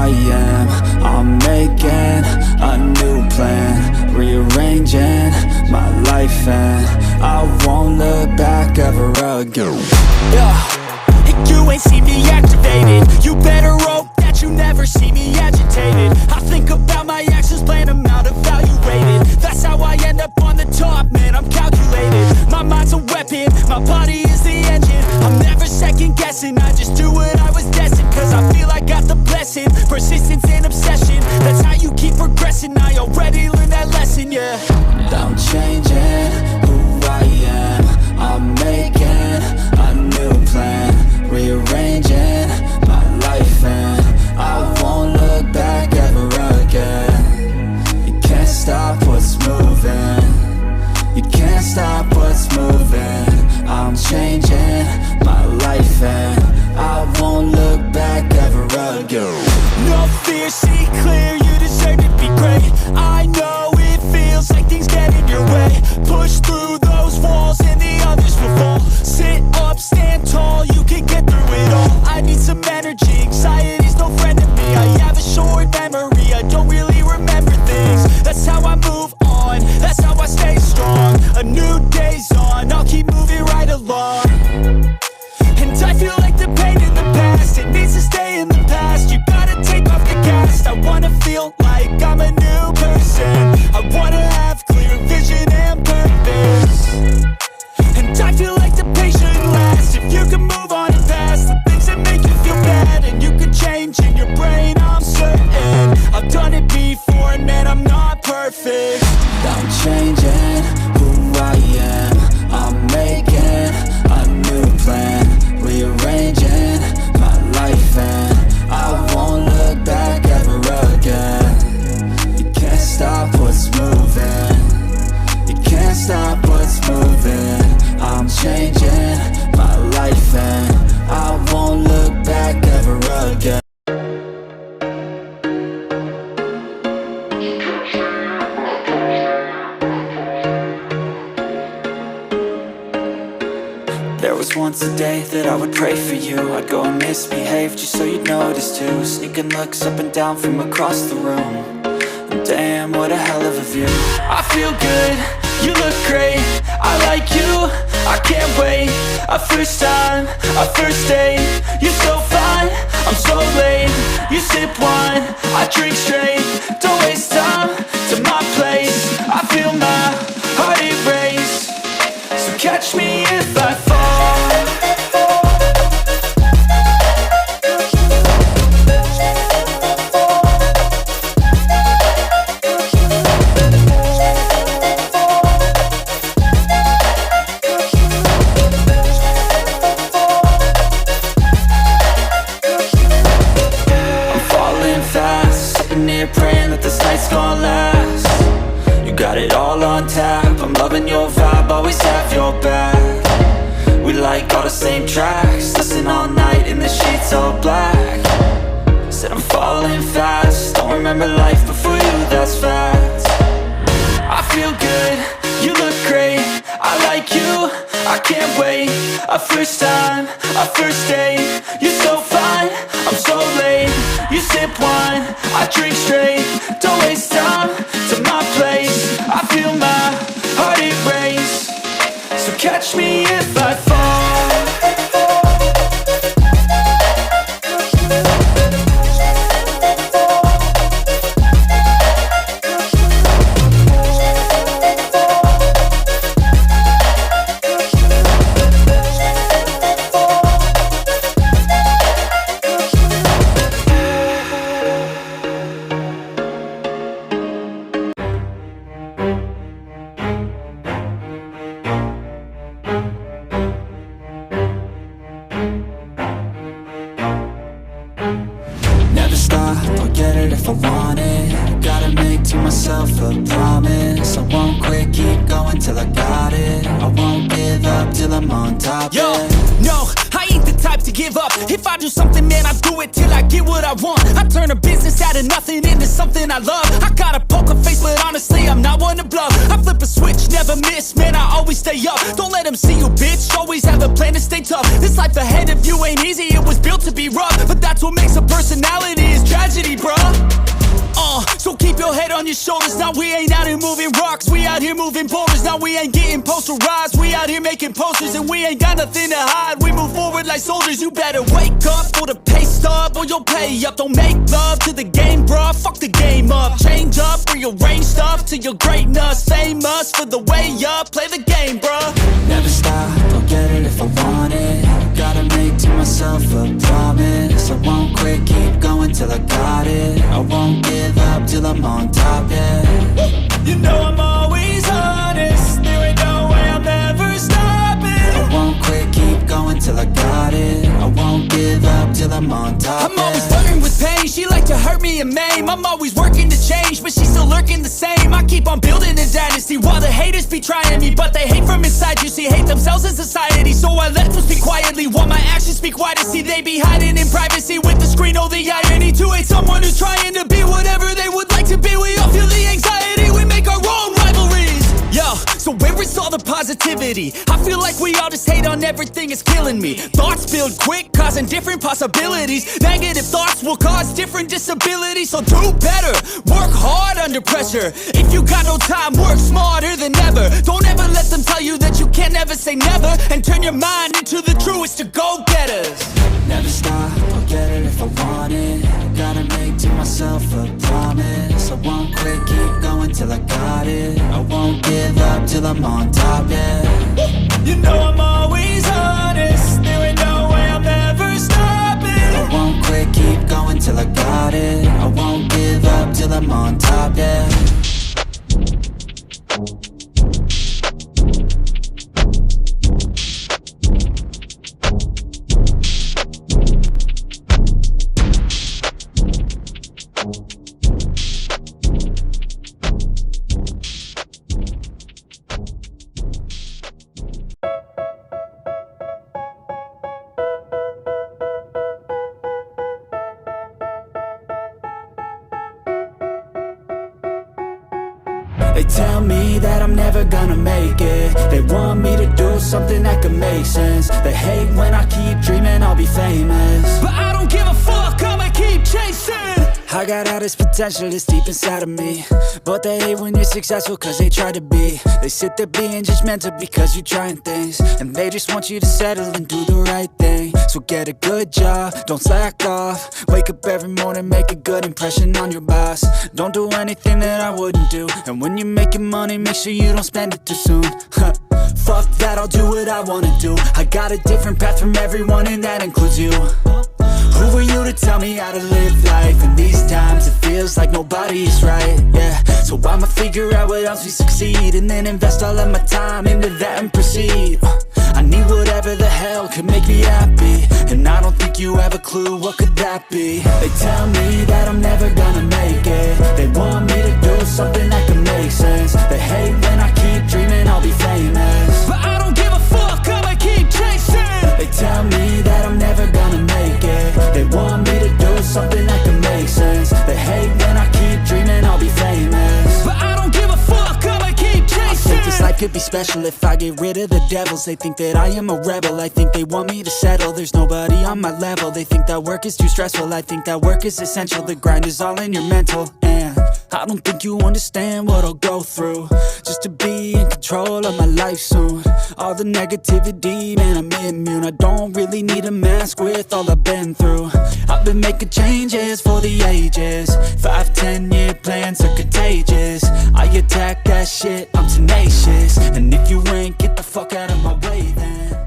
I am. I'm making a new plan, rearranging my life, and I won't look back ever again. You ain't see me activated. You better hope that you never see me agitated. I think about my actions, plan them out, evaluated. That's how I end up on the top, man, I'm calculated. My mind's a weapon, my body is the engine. I'm never second guessing, I just do what I was destined. Cause I feel I got the blessing, persistence and obsession. That's how you keep progressing, I already learned that lesson, yeah. I'm changing who I am. I'm making a new plan, rearranging my life, and I won't look back ever again. You can't stop what's moving. You can't stop what's moving. I'm changing my life, and I won't look back ever again. No fear, see clear, you deserve to be great. I know it feels like things get in your way. Push through those walls and the others will fall. Sit up, stand tall, you can get through it all. I need some energy, anxiety's no friend to me. I have a short memory, I don't really remember things. That's how I move on, that's how I stay strong. A new day's on, I'll keep moving right along. And I feel like the pain in the past, it needs to stay in the past. You gotta take off the cast. I wanna feel like I'm a new person. I wanna have clear vision and purpose. And I feel like the pain shouldn't last. If you can move on and past the things that make you feel bad, and you can change in your brain, I'm certain. I've done it before, and man, I'm not perfect. I'm changing who I am. I'm making a new plan, rearranging my life, and I won't look back ever again. You can't stop what's moving. You can't stop what's moving. I'm changing my life, and I won't look back ever again. There was once a day that I would pray for you. I'd go and misbehave just so you'd notice too. Sneaking looks up and down from across the room. And damn, what a hell of a view. I feel good, you look great, I like you, I can't wait. A first time, a first date, you're so fine, I'm so late. You sip wine, I drink straight. Don't waste time to my place. I feel my heart erase. So catch me if I fall. Praying that this night's gonna last. You got it all on tap, I'm loving your vibe, always have your back. We like all the same tracks, listen all night in the sheets all black. Said I'm falling fast, don't remember life before you, that's fact. I feel good, you look great, I like you, I can't wait. A first time, a first date, you're so fine, I'm so late. You sip wine, I drink straight. Don't waste time to my place. I feel my heart erase. So catch me if I fall. I'll get it if I want it. Gotta make to myself a promise. I won't quit, keep going till I got it. I won't give up till I'm on top. Yo, no, I ain't the type to give give up. If I do something, man, I do it till I get what I want. I turn a business out of nothing into something I love. I got a poker face, but honestly, I'm not one to bluff. I flip a switch, never miss, man, I always stay up. Don't let them see you, bitch, always have a plan to stay tough. This life ahead of you ain't easy, it was built to be rough. But that's what makes a personality, is tragedy, bruh. So keep your head on your shoulders. Now we ain't out here moving rocks, we out here moving boulders. Now we ain't getting posterized, we out here making posters. And we ain't got nothing to hide, we move forward like soldiers. You better wake up for the pay stub, or you'll pay up. Don't make love to the game, bruh, fuck the game up. Change up, rearrange stuff to your greatness. Famous for the way up, play the game, bruh. Never stop, I'll get it if I want it. Gotta make to myself a promise. I won't quit, keep going till I got it. I won't give up till I'm on top, yeah. You know I'm always honest, there ain't no way I'm ever stopping. I won't quit, keep going till I got it. I won't give up till I'm on top, I'm always flirting with pain, she like to hurt me and maim. I'm always working to change, but she's still lurking the same. I keep on building a dynasty while the haters be trying me. But they hate from inside, you see, hate themselves in society. So I let them speak quietly while my actions speak wider. See, they be hiding in privacy with the screen, oh the irony. To hate someone who's trying to be whatever they would like to be. We all feel the anxiety, we make our own rivalries. Yo, so where is all the positivity? I feel like we all just hate on everything, it's killing me. Thoughts build quick, causing different possibilities. Negative thoughts will cause different disabilities. So do better, work hard under pressure. If you got no time, work smarter than ever. Don't ever let them tell you that you can't never say never. And turn your mind into the truest of go-getters. Never stop, I'll get it if I want it. Gotta make to myself a promise. I won't quit, keep going till I got it. I won't give up till I'm on top, yeah. You know I'm always honest, there ain't no way I'm ever stopping. I won't quit, keep going till I got it. I won't give up till I'm on top, yeah. They tell me that I'm never gonna make it. They want me to do something that could make sense. They hate when I keep dreaming I'll be famous, but I don't give a fuck, I'ma keep chasing. I got all this potential that's deep inside of me, but they hate when you're successful cause they try to be. They sit there being judgmental because you're trying things, and they just want you to settle and do the right thing. So get a good job, don't slack off. Wake up every morning, make a good impression on your boss. Don't do anything that I wouldn't do, and when you're making money, make sure you don't spend it too soon. Fuck that, I'll do what I wanna do. I got a different path from everyone, and that includes you. Who are you to tell me how to live life? In these times it feels like nobody is right, yeah. So I'ma figure out what else we succeed, and then invest all of my time into that and proceed. I need whatever the hell could make me happy, and I don't think you have a clue what could that be. They tell me that I'm never gonna make it. They want me to do something that can make sense. They hate when I keep dreaming I'll be famous, but I don't give a fuck, I'ma keep chasing. They tell me that I'm never gonna make it. They want me to do something that can make sense. They hate when I keep dreaming I'll be famous, but I don't give a fuck, I'ma keep chasing. I think this life could be special if I get rid of the devils. They think that I am a rebel, I think they want me to settle. There's nobody on my level, they think that work is too stressful. I think that work is essential, the grind is all in your mental. And I don't think you understand what I'll go through just to be in control of my life soon. All the negativity, man, I'm immune. I don't really need a mask with all I've been through. I've been making changes for the ages. 5-10 year plans are contagious. I attack that shit, I'm tenacious. And if you ain't, get the fuck out of my way then.